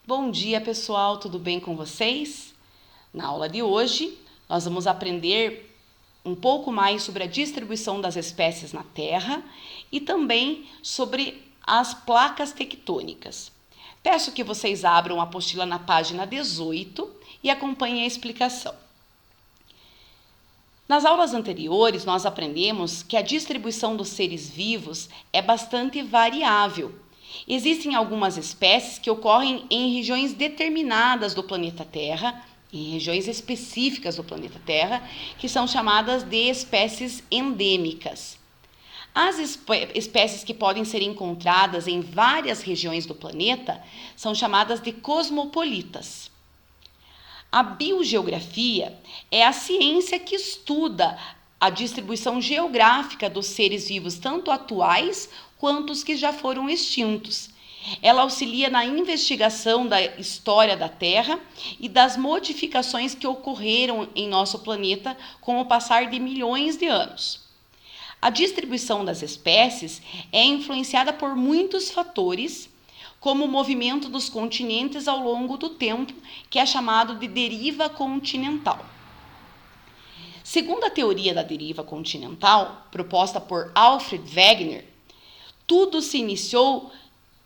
Bom dia, pessoal, tudo bem com vocês? Na aula de hoje, nós vamos aprender um pouco mais sobre a distribuição das espécies na Terra e também sobre as placas tectônicas. Peço que vocês abram a apostila na página 18 e acompanhem a explicação. Nas aulas anteriores, nós aprendemos que a distribuição dos seres vivos é bastante variável. Existem algumas espécies que ocorrem em regiões determinadas do planeta Terra, em regiões específicas do planeta Terra, que são chamadas de espécies endêmicas. As espécies que podem ser encontradas em várias regiões do planeta são chamadas de cosmopolitas. A biogeografia é a ciência que estuda a distribuição geográfica dos seres vivos, tanto atuais quanto os que já foram extintos. Ela auxilia na investigação da história da Terra e das modificações que ocorreram em nosso planeta com o passar de milhões de anos. A distribuição das espécies é influenciada por muitos fatores, como o movimento dos continentes ao longo do tempo, que é chamado de deriva continental. Segundo a teoria da deriva continental, proposta por Alfred Wegener, tudo se iniciou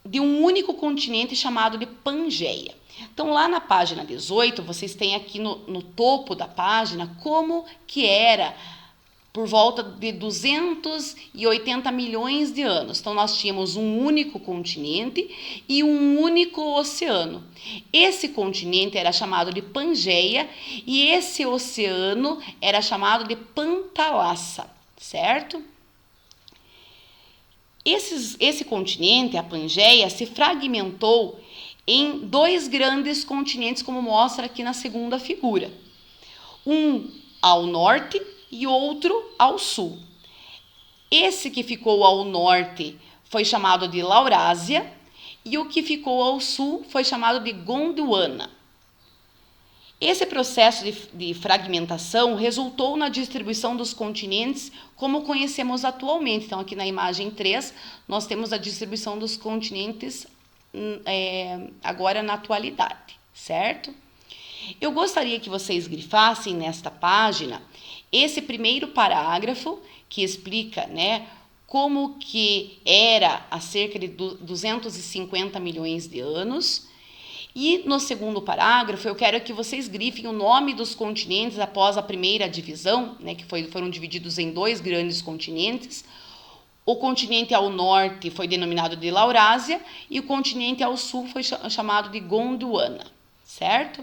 de um único continente chamado de Pangeia. Então, lá na página 18, vocês têm aqui no topo da página como que era por volta de 280 milhões de anos. Então, nós tínhamos um único continente e um único oceano. Esse continente era chamado de Pangeia e esse oceano era chamado de Pantalassa, certo? Esse continente, a Pangeia, se fragmentou em dois grandes continentes, como mostra aqui na segunda figura. Um ao norte e outro ao sul. Esse que ficou ao norte foi chamado de Laurásia e o que ficou ao sul foi chamado de Gondwana. Esse processo de fragmentação resultou na distribuição dos continentes como conhecemos atualmente. Então, aqui na imagem 3, nós temos a distribuição dos continentes agora na atualidade, certo? Eu gostaria que vocês grifassem nesta página esse primeiro parágrafo que explica, como que era há cerca de 250 milhões de anos. E no segundo parágrafo, eu quero que vocês grifem o nome dos continentes após a primeira divisão, que foram divididos em dois grandes continentes. O continente ao norte foi denominado de Laurásia e o continente ao sul foi chamado de Gondwana, certo?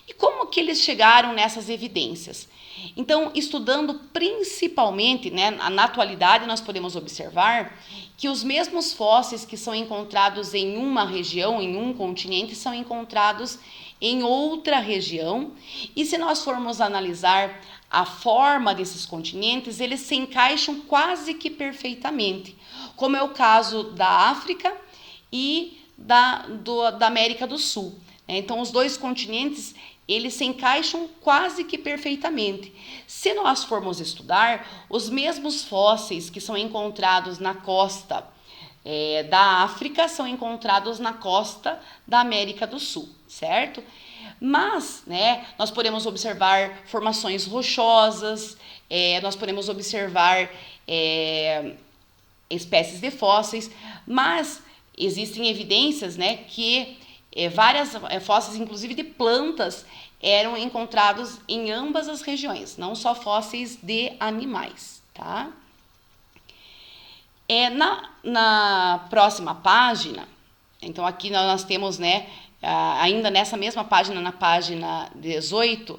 E como que eles chegaram nessas evidências? Então, estudando principalmente, na atualidade nós podemos observar que os mesmos fósseis que são encontrados em uma região, em um continente, são encontrados em outra região. E se nós formos analisar a forma desses continentes, eles se encaixam quase que perfeitamente, como é o caso da África e da América do Sul. Então, os dois continentes, eles se encaixam quase que perfeitamente. Se nós formos estudar, os mesmos fósseis que são encontrados na costa da África são encontrados na costa da América do Sul, certo? Mas, nós podemos observar formações rochosas, nós podemos observar espécies de fósseis, mas existem evidências, que várias fósseis, inclusive de plantas, eram encontrados em ambas as regiões, não só fósseis de animais, tá? Na próxima página, então aqui nós temos, ainda nessa mesma página, na página 18,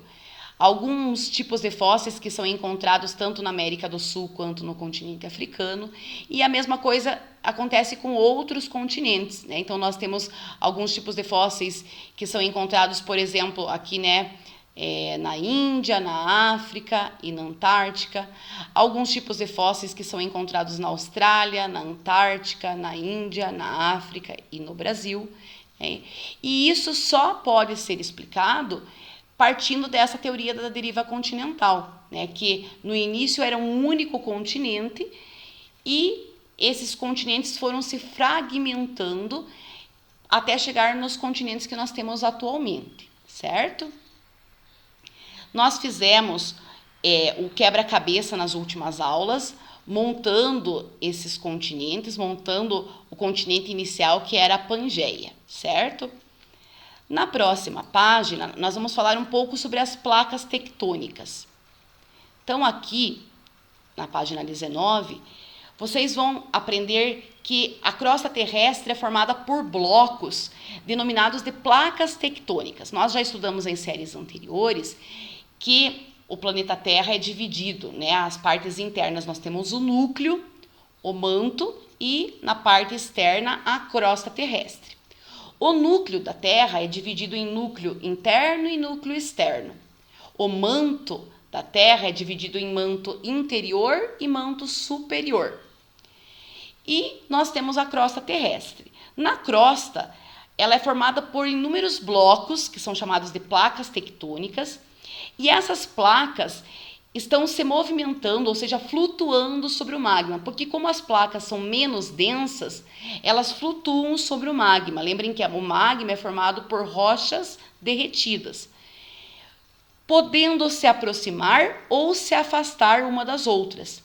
alguns tipos de fósseis que são encontrados tanto na América do Sul quanto no continente africano, e a mesma coisa acontece com outros continentes, Então, nós temos alguns tipos de fósseis que são encontrados, por exemplo, aqui, na Índia, na África e na Antártica. Alguns tipos de fósseis que são encontrados na Austrália, na Antártica, na Índia, na África e no Brasil. E isso só pode ser explicado partindo dessa teoria da deriva continental, que no início era um único continente e esses continentes foram se fragmentando até chegar nos continentes que nós temos atualmente, certo? Nós fizemos o quebra-cabeça nas últimas aulas, montando esses continentes, montando o continente inicial, que era a Pangeia, certo? Na próxima página, nós vamos falar um pouco sobre as placas tectônicas. Então, aqui, na página 19, vocês vão aprender que a crosta terrestre é formada por blocos denominados de placas tectônicas. Nós já estudamos em séries anteriores que o planeta Terra é dividido, né? As partes internas nós temos o núcleo, o manto e na parte externa a crosta terrestre. O núcleo da Terra é dividido em núcleo interno e núcleo externo. O manto da Terra é dividido em manto interior e manto superior. E nós temos a crosta terrestre. Na crosta, ela é formada por inúmeros blocos, que são chamados de placas tectônicas, e essas placas estão se movimentando, ou seja, flutuando sobre o magma, porque como as placas são menos densas, elas flutuam sobre o magma. Lembrem que o magma é formado por rochas derretidas, podendo se aproximar ou se afastar uma das outras.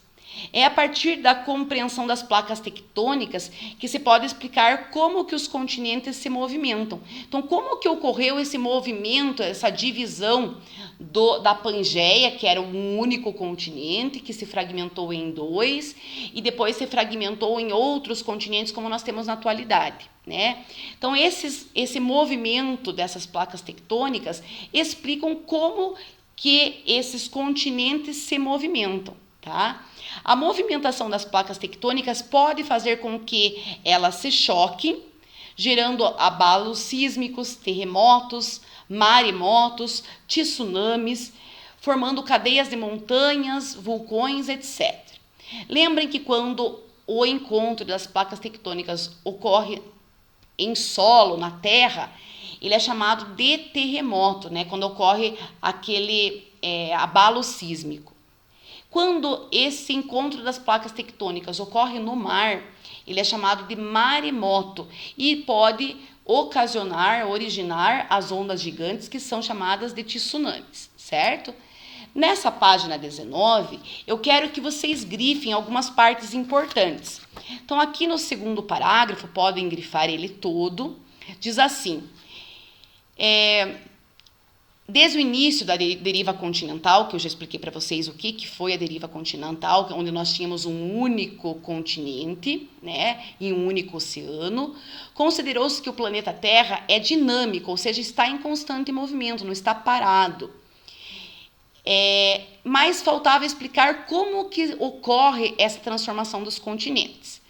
É a partir da compreensão das placas tectônicas que se pode explicar como que os continentes se movimentam. Então, como que ocorreu esse movimento, essa divisão da Pangeia, que era um único continente, que se fragmentou em dois, e depois se fragmentou em outros continentes, como nós temos na atualidade, né? Então, esse movimento dessas placas tectônicas explicam como que esses continentes se movimentam, tá? A movimentação das placas tectônicas pode fazer com que elas se choquem, gerando abalos sísmicos, terremotos, maremotos, tsunamis, formando cadeias de montanhas, vulcões, etc. Lembrem que quando o encontro das placas tectônicas ocorre em solo, na terra, ele é chamado de terremoto, né? Quando ocorre aquele abalo sísmico. Quando esse encontro das placas tectônicas ocorre no mar, ele é chamado de maremoto e pode originar as ondas gigantes que são chamadas de tsunamis, certo? Nessa página 19, eu quero que vocês grifem algumas partes importantes. Então, aqui no segundo parágrafo, podem grifar ele todo, diz assim: desde o início da deriva continental, que eu já expliquei para vocês o que foi a deriva continental, onde nós tínhamos um único continente, né, e um único oceano, considerou-se que o planeta Terra é dinâmico, ou seja, está em constante movimento, não está parado. Mas faltava explicar como que ocorre essa transformação dos continentes.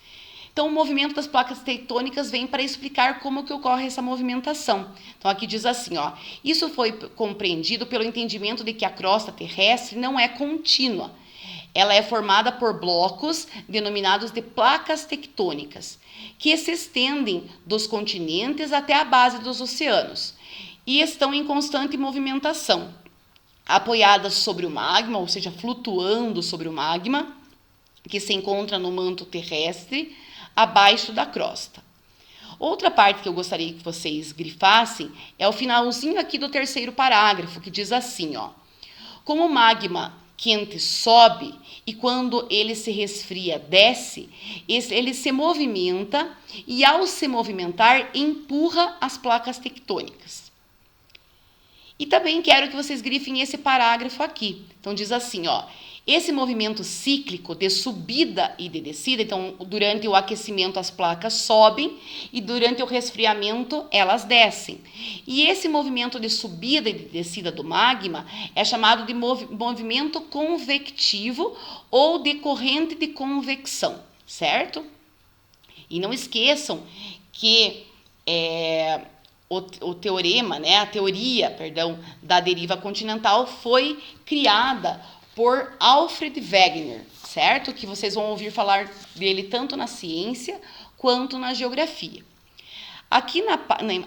Então, o movimento das placas tectônicas vem para explicar como que ocorre essa movimentação. Então, aqui diz assim, ó, isso foi compreendido pelo entendimento de que a crosta terrestre não é contínua. Ela é formada por blocos denominados de placas tectônicas, que se estendem dos continentes até a base dos oceanos e estão em constante movimentação, apoiadas sobre o magma, ou seja, flutuando sobre o magma, que se encontra no manto terrestre, abaixo da crosta. Outra parte que eu gostaria que vocês grifassem é o finalzinho aqui do terceiro parágrafo, que diz assim, ó: como o magma quente sobe e quando ele se resfria desce, ele se movimenta e ao se movimentar empurra as placas tectônicas. E também quero que vocês grifem esse parágrafo aqui. Então diz assim, ó: esse movimento cíclico de subida e de descida, então durante o aquecimento as placas sobem e durante o resfriamento elas descem. E esse movimento de subida e de descida do magma é chamado de movimento convectivo ou de corrente de convecção, certo? E não esqueçam que o teorema, né, a teoria, perdão, da deriva continental foi criada por Alfred Wegener, certo? Que vocês vão ouvir falar dele tanto na ciência quanto na geografia. Aqui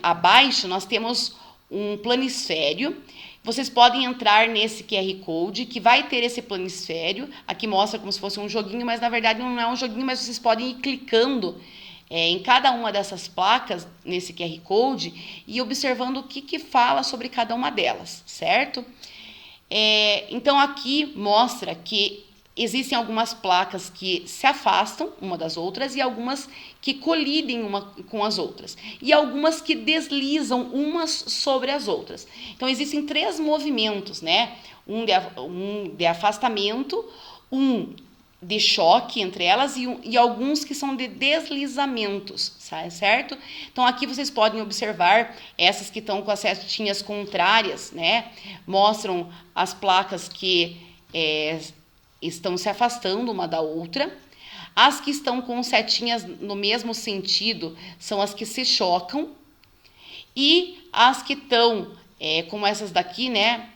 abaixo nós temos um planisfério. Vocês podem entrar nesse QR Code que vai ter esse planisfério. Aqui mostra como se fosse um joguinho, mas na verdade não é um joguinho, mas vocês podem ir clicando em cada uma dessas placas, nesse QR Code, e observando o que fala sobre cada uma delas, certo? Então, aqui mostra que existem algumas placas que se afastam uma das outras e algumas que colidem uma com as outras. E algumas que deslizam umas sobre as outras. Então, existem 3 movimentos, né? Um de afastamento, um de choque entre elas e alguns que são de deslizamentos, certo? Então, aqui vocês podem observar essas que estão com as setinhas contrárias, né? Mostram as placas que estão se afastando uma da outra. As que estão com setinhas no mesmo sentido são as que se chocam. E as que estão, como essas daqui, né?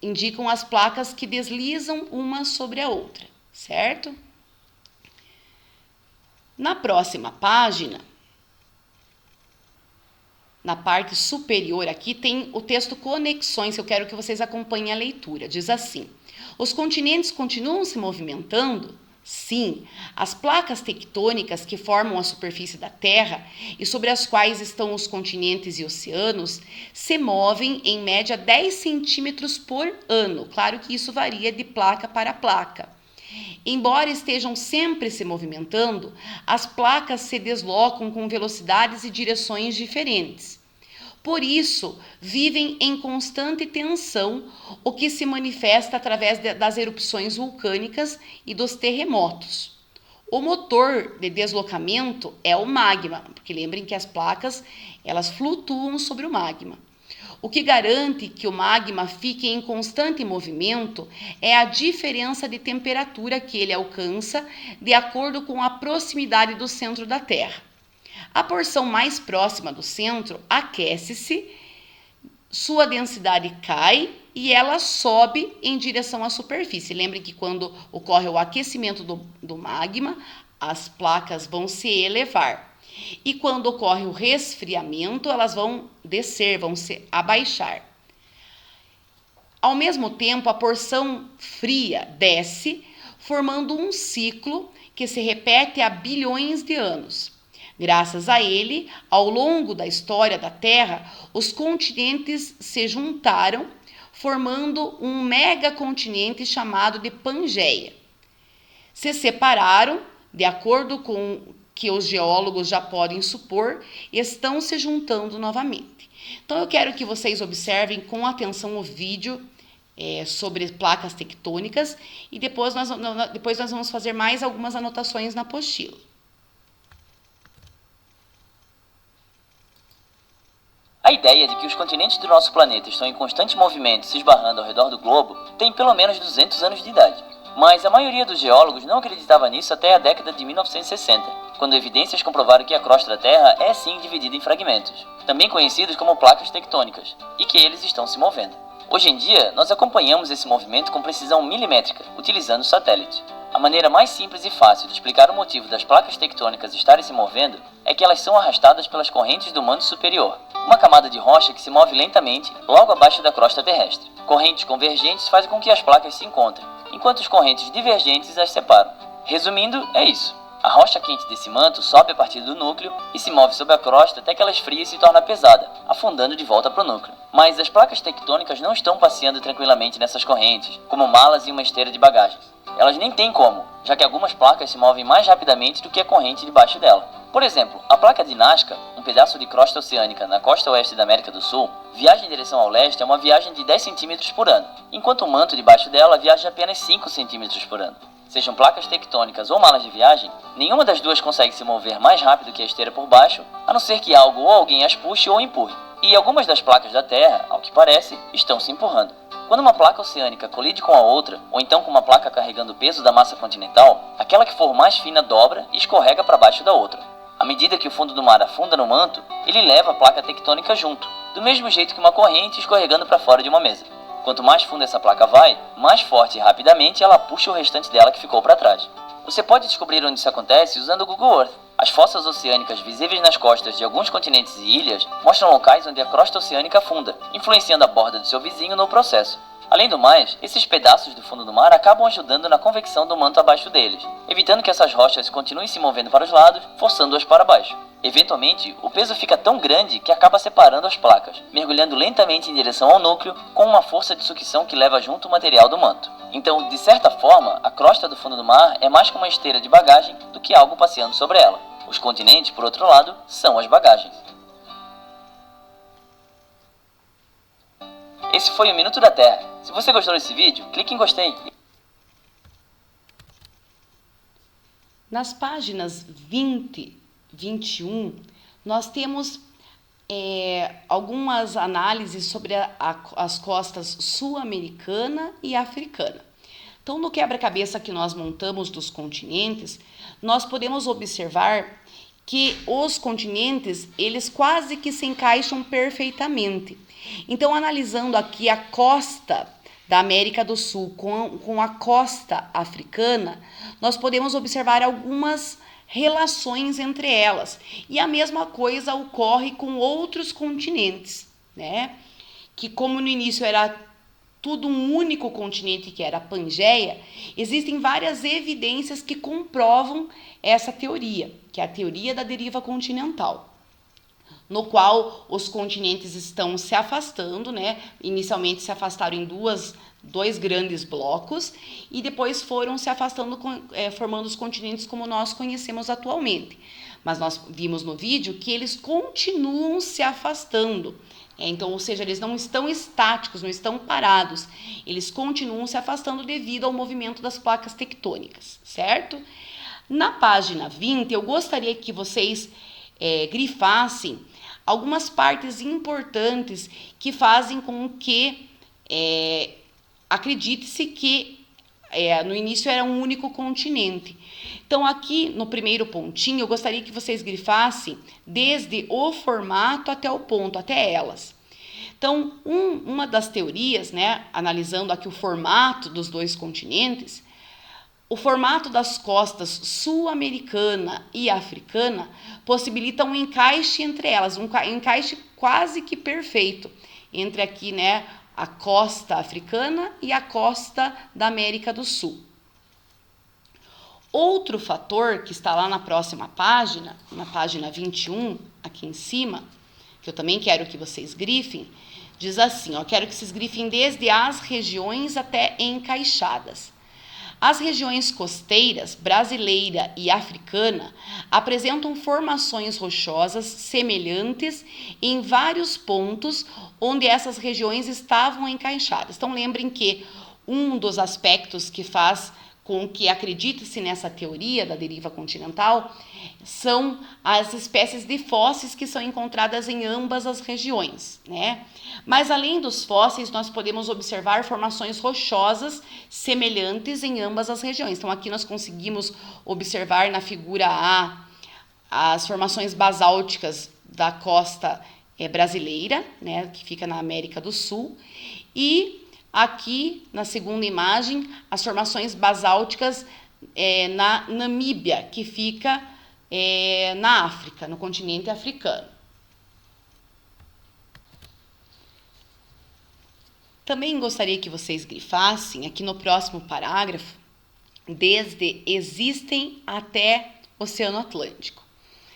Indicam as placas que deslizam uma sobre a outra, certo? Na próxima página, na parte superior aqui, tem o texto Conexões, que eu quero que vocês acompanhem a leitura. Diz assim: os continentes continuam se movimentando? Sim, as placas tectônicas que formam a superfície da Terra e sobre as quais estão os continentes e oceanos se movem em média 10 centímetros por ano. Claro que isso varia de placa para placa. Embora estejam sempre se movimentando, as placas se deslocam com velocidades e direções diferentes. Por isso, vivem em constante tensão, o que se manifesta através das erupções vulcânicas e dos terremotos. O motor de deslocamento é o magma, porque lembrem que as placas elas flutuam sobre o magma. O que garante que o magma fique em constante movimento é a diferença de temperatura que ele alcança de acordo com a proximidade do centro da Terra. A porção mais próxima do centro aquece-se, sua densidade cai e ela sobe em direção à superfície. Lembrem que quando ocorre o aquecimento do magma, as placas vão se elevar. E quando ocorre o resfriamento, elas vão descer, vão se abaixar. Ao mesmo tempo, a porção fria desce, formando um ciclo que se repete há bilhões de anos. Graças a ele, ao longo da história da Terra, os continentes se juntaram, formando um megacontinente chamado de Pangeia. Se separaram, de acordo com que os geólogos já podem supor, estão se juntando novamente. Então, eu quero que vocês observem com atenção o vídeo sobre placas tectônicas e depois nós vamos fazer mais algumas anotações na apostila. A ideia de que os continentes do nosso planeta estão em constante movimento se esbarrando ao redor do globo tem pelo menos 200 anos de idade. Mas a maioria dos geólogos não acreditava nisso até a década de 1960, quando evidências comprovaram que a crosta da Terra é sim dividida em fragmentos, também conhecidos como placas tectônicas, e que eles estão se movendo. Hoje em dia, nós acompanhamos esse movimento com precisão milimétrica, utilizando satélites. A maneira mais simples e fácil de explicar o motivo das placas tectônicas estarem se movendo é que elas são arrastadas pelas correntes do manto superior, uma camada de rocha que se move lentamente logo abaixo da crosta terrestre. Correntes convergentes fazem com que as placas se encontrem, enquanto as correntes divergentes as separam. Resumindo, é isso. A rocha quente desse manto sobe a partir do núcleo e se move sobre a crosta até que ela esfria e se torna pesada, afundando de volta para o núcleo. Mas as placas tectônicas não estão passeando tranquilamente nessas correntes, como malas em uma esteira de bagagens. Elas nem têm como, já que algumas placas se movem mais rapidamente do que a corrente debaixo dela. Por exemplo, a placa de Nazca, um pedaço de crosta oceânica na costa oeste da América do Sul, viaja em direção ao leste é uma viagem de 10 centímetros por ano, enquanto o manto debaixo dela viaja apenas 5 centímetros por ano. Sejam placas tectônicas ou malas de viagem, nenhuma das duas consegue se mover mais rápido que a esteira por baixo, a não ser que algo ou alguém as puxe ou empurre. E algumas das placas da Terra, ao que parece, estão se empurrando. Quando uma placa oceânica colide com a outra, ou então com uma placa carregando o peso da massa continental, aquela que for mais fina dobra e escorrega para baixo da outra. À medida que o fundo do mar afunda no manto, ele leva a placa tectônica junto, do mesmo jeito que uma corrente escorregando para fora de uma mesa. Quanto mais fundo essa placa vai, mais forte e rapidamente ela puxa o restante dela que ficou para trás. Você pode descobrir onde isso acontece usando o Google Earth. As fossas oceânicas visíveis nas costas de alguns continentes e ilhas mostram locais onde a crosta oceânica afunda, influenciando a borda do seu vizinho no processo. Além do mais, esses pedaços do fundo do mar acabam ajudando na convecção do manto abaixo deles, evitando que essas rochas continuem se movendo para os lados, forçando-as para baixo. Eventualmente, o peso fica tão grande que acaba separando as placas, mergulhando lentamente em direção ao núcleo, com uma força de sucção que leva junto o material do manto. Então, de certa forma, a crosta do fundo do mar é mais como uma esteira de bagagem do que algo passeando sobre ela. Os continentes, por outro lado, são as bagagens. Esse foi o Minuto da Terra. Se você gostou desse vídeo, clique em gostei. Nas páginas 20, 21, nós temos algumas análises sobre as costas sul-americana e africana. Então, no quebra-cabeça que nós montamos dos continentes, nós podemos observar que os continentes, eles quase que se encaixam perfeitamente. Então, analisando aqui a costa da América do Sul com a costa africana, nós podemos observar algumas relações entre elas. E a mesma coisa ocorre com outros continentes, né? Que como no início era tudo um único continente, que era a Pangeia, existem várias evidências que comprovam essa teoria, que é a teoria da deriva continental, no qual os continentes estão se afastando, né? Inicialmente se afastaram em dois grandes blocos e depois foram se afastando, formando os continentes como nós conhecemos atualmente. Mas nós vimos no vídeo que eles continuam se afastando. Então, ou seja, eles não estão estáticos, não estão parados. Eles continuam se afastando devido ao movimento das placas tectônicas, certo? Na página 20, eu gostaria que vocês grifassem algumas partes importantes que fazem com que acredite-se que no início era um único continente. Então, aqui no primeiro pontinho, eu gostaria que vocês grifassem desde o formato até o ponto, até elas. Então, uma das teorias, né, analisando aqui o formato dos dois continentes, o formato das costas sul-americana e africana possibilita um encaixe entre elas, um encaixe quase que perfeito entre aqui, né, a costa africana e a costa da América do Sul. Outro fator que está lá na próxima página, na página 21, aqui em cima, que eu também quero que vocês grifem, diz assim, ó, quero que vocês grifem desde as regiões até encaixadas. As regiões costeiras, brasileira e africana, apresentam formações rochosas semelhantes em vários pontos onde essas regiões estavam encaixadas. Então, lembrem que um dos aspectos que faz com que acredite-se nessa teoria da deriva continental são as espécies de fósseis que são encontradas em ambas as regiões, né? Mas além dos fósseis, nós podemos observar formações rochosas semelhantes em ambas as regiões. Então, aqui nós conseguimos observar na figura A as formações basálticas da costa brasileira, né, que fica na América do Sul, e aqui na segunda imagem as formações basálticas na Namíbia, que fica na África, no continente africano. Também gostaria que vocês grifassem aqui no próximo parágrafo, desde existem até Oceano Atlântico.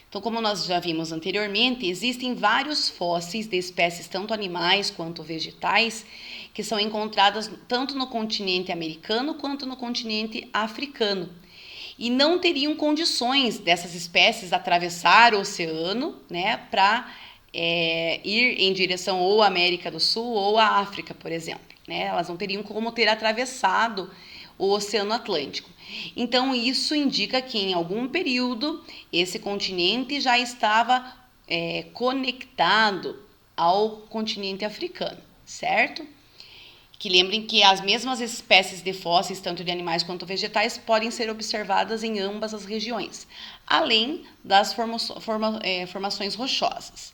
Então, como nós já vimos anteriormente, existem vários fósseis de espécies, tanto animais quanto vegetais, que são encontradas tanto no continente americano quanto no continente africano. E não teriam condições dessas espécies atravessar o oceano, né, para ir em direção ou à América do Sul ou à África, por exemplo, né? Elas não teriam como ter atravessado o Oceano Atlântico. Então, isso indica que em algum período esse continente já estava conectado ao continente africano, certo? Que lembrem que as mesmas espécies de fósseis, tanto de animais quanto vegetais, podem ser observadas em ambas as regiões, além das formações rochosas.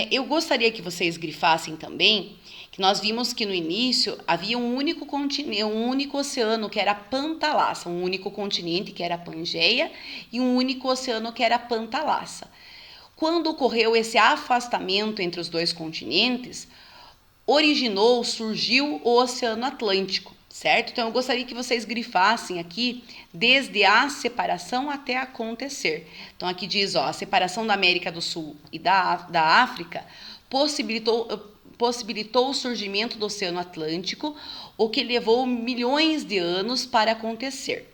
Eu gostaria que vocês grifassem também que nós vimos que no início havia um único continente, um único oceano que era Pantalassa, um único continente que era Pangeia e um único oceano que era Pantalassa. Quando ocorreu esse afastamento entre os dois continentes, surgiu o Oceano Atlântico, certo? Então, eu gostaria que vocês grifassem aqui desde a separação até acontecer. Então, aqui diz, ó, a separação da América do Sul e da África possibilitou o surgimento do Oceano Atlântico, o que levou milhões de anos para acontecer,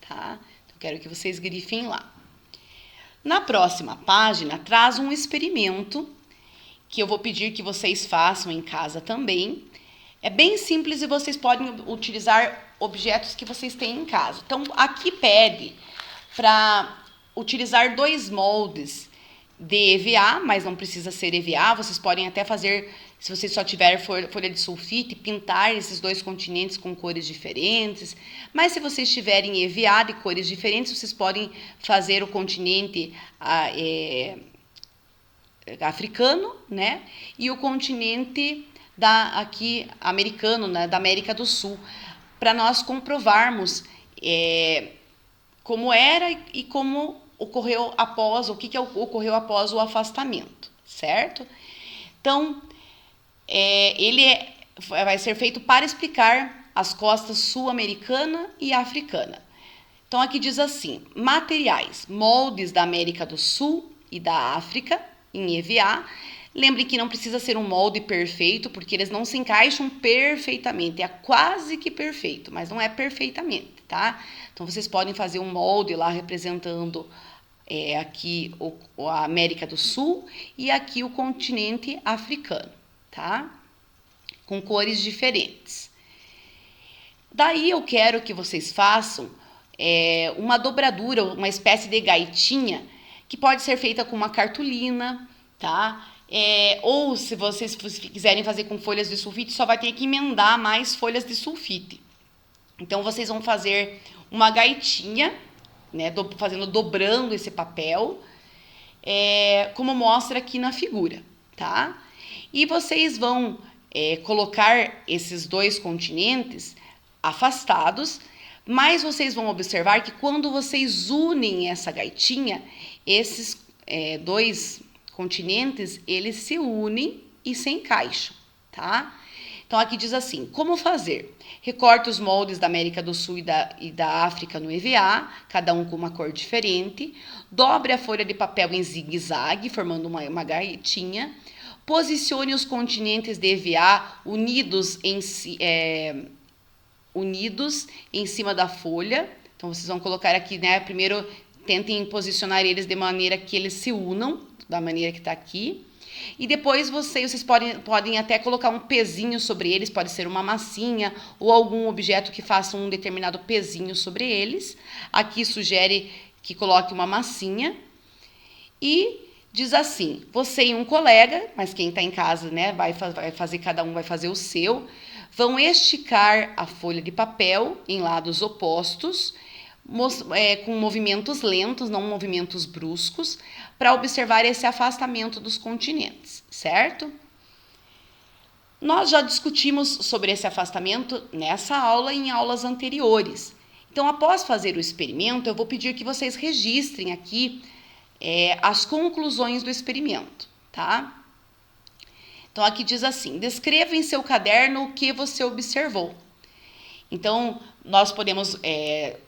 tá? Então, quero que vocês grifem lá. Na próxima página, traz um experimento que eu vou pedir que vocês façam em casa também. É bem simples e vocês podem utilizar objetos que vocês têm em casa. Então, aqui pede para utilizar 2 moldes de EVA, mas não precisa ser EVA. Vocês podem até fazer, se vocês só tiver folha de sulfite, pintar esses 2 continentes com cores diferentes. Mas se vocês tiverem EVA de cores diferentes, vocês podem fazer o continente africano, né? E o continente americano, né? Da América do Sul, para nós comprovarmos como era e como ocorreu após, ocorreu após o afastamento, certo? Então, vai ser feito para explicar as costas sul-americana e africana. Então, aqui diz assim, materiais, moldes da América do Sul e da África, em EVA. Lembre que não precisa ser um molde perfeito, porque eles não se encaixam perfeitamente. É quase que perfeito, mas não é perfeitamente, tá? Então, vocês podem fazer um molde lá representando aqui a América do Sul e aqui o continente africano, tá? Com cores diferentes. Daí, eu quero que vocês façam uma dobradura, uma espécie de gaitinha, que pode ser feita com uma cartolina, tá? Ou se vocês quiserem fazer com folhas de sulfite, só vai ter que emendar mais folhas de sulfite. Então, vocês vão fazer uma gaitinha, né, dobrando esse papel, como mostra aqui na figura, tá? E vocês vão colocar esses 2 continentes afastados, mas vocês vão observar que quando vocês unem essa gaitinha, esses 2 continentes, eles se unem e se encaixam, tá? Então, aqui diz assim, como fazer? Recorte os moldes da América do Sul e da África no EVA, cada um com uma cor diferente. Dobre a folha de papel em zigue-zague, formando uma gaitinha. Posicione os continentes de EVA unidos em cima da folha. Então, vocês vão colocar aqui, né? Primeiro, tentem posicionar eles de maneira que eles se unam, da maneira que está aqui. E depois vocês podem até colocar um pezinho sobre eles, pode ser uma massinha ou algum objeto que faça um determinado pezinho sobre eles. Aqui sugere que coloque uma massinha. E diz assim, você e um colega, mas quem está em casa, né, cada um vai fazer o seu, vão esticar a folha de papel em lados opostos, com movimentos lentos, não movimentos bruscos, para observar esse afastamento dos continentes, certo? Nós já discutimos sobre esse afastamento nessa aula e em aulas anteriores. Então, após fazer o experimento, eu vou pedir que vocês registrem aqui as conclusões do experimento, tá? Então, aqui diz assim, descreva em seu caderno o que você observou. Então, nós podemos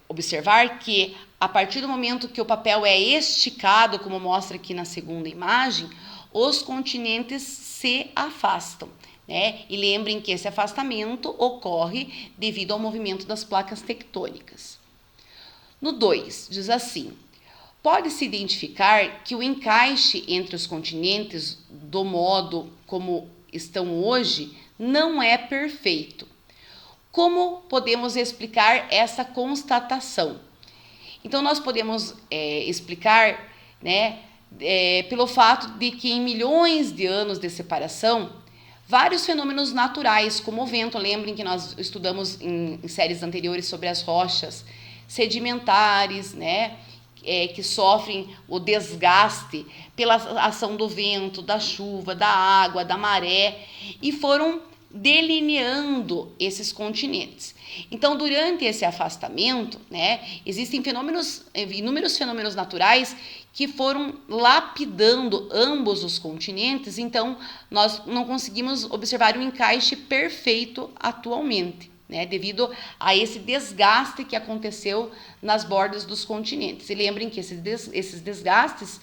observar que, a partir do momento que o papel é esticado, como mostra aqui na segunda imagem, os continentes se afastam, né? E lembrem que esse afastamento ocorre devido ao movimento das placas tectônicas. No 2, diz assim, pode-se identificar que o encaixe entre os continentes, do modo como estão hoje, não é perfeito. Como podemos explicar essa constatação? Então, nós podemos explicar, né, pelo fato de que em milhões de anos de separação, vários fenômenos naturais, como o vento, lembrem que nós estudamos em séries anteriores sobre as rochas sedimentares, né, que sofrem o desgaste pela ação do vento, da chuva, da água, da maré, e foram delineando esses continentes. Então, durante esse afastamento, né, existem inúmeros fenômenos naturais que foram lapidando ambos os continentes, então nós não conseguimos observar um encaixe perfeito atualmente, né, devido a esse desgaste que aconteceu nas bordas dos continentes. E lembrem que esses desgastes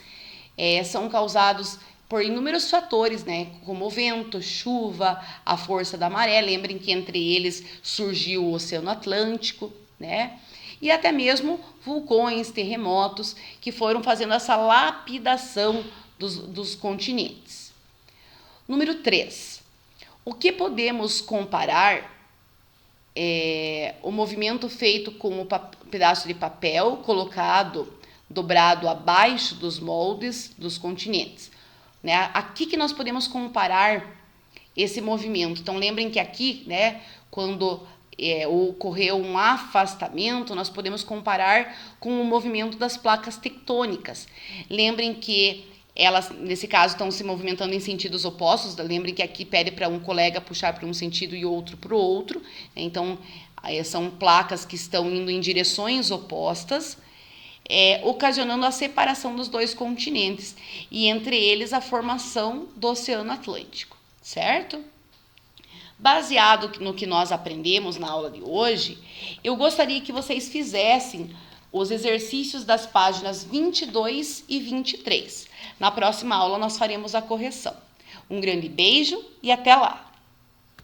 são causados por inúmeros fatores, né, como o vento, chuva, a força da maré. Lembrem que entre eles surgiu o Oceano Atlântico, né, e até mesmo vulcões, terremotos, que foram fazendo essa lapidação dos continentes. Número 3. O que podemos comparar o movimento feito com o pedaço de papel colocado, dobrado abaixo dos moldes dos continentes, né? Aqui que nós podemos comparar esse movimento. Então, lembrem que aqui, né, quando ocorreu um afastamento, nós podemos comparar com o movimento das placas tectônicas. Lembrem que elas, nesse caso, estão se movimentando em sentidos opostos. Lembrem que aqui pede para um colega puxar para um sentido e outro para o outro. Então, são placas que estão indo em direções opostas, ocasionando a separação dos dois continentes e, entre eles, a formação do Oceano Atlântico, certo? Baseado no que nós aprendemos na aula de hoje, eu gostaria que vocês fizessem os exercícios das páginas 22 e 23. Na próxima aula, nós faremos a correção. Um grande beijo e até lá!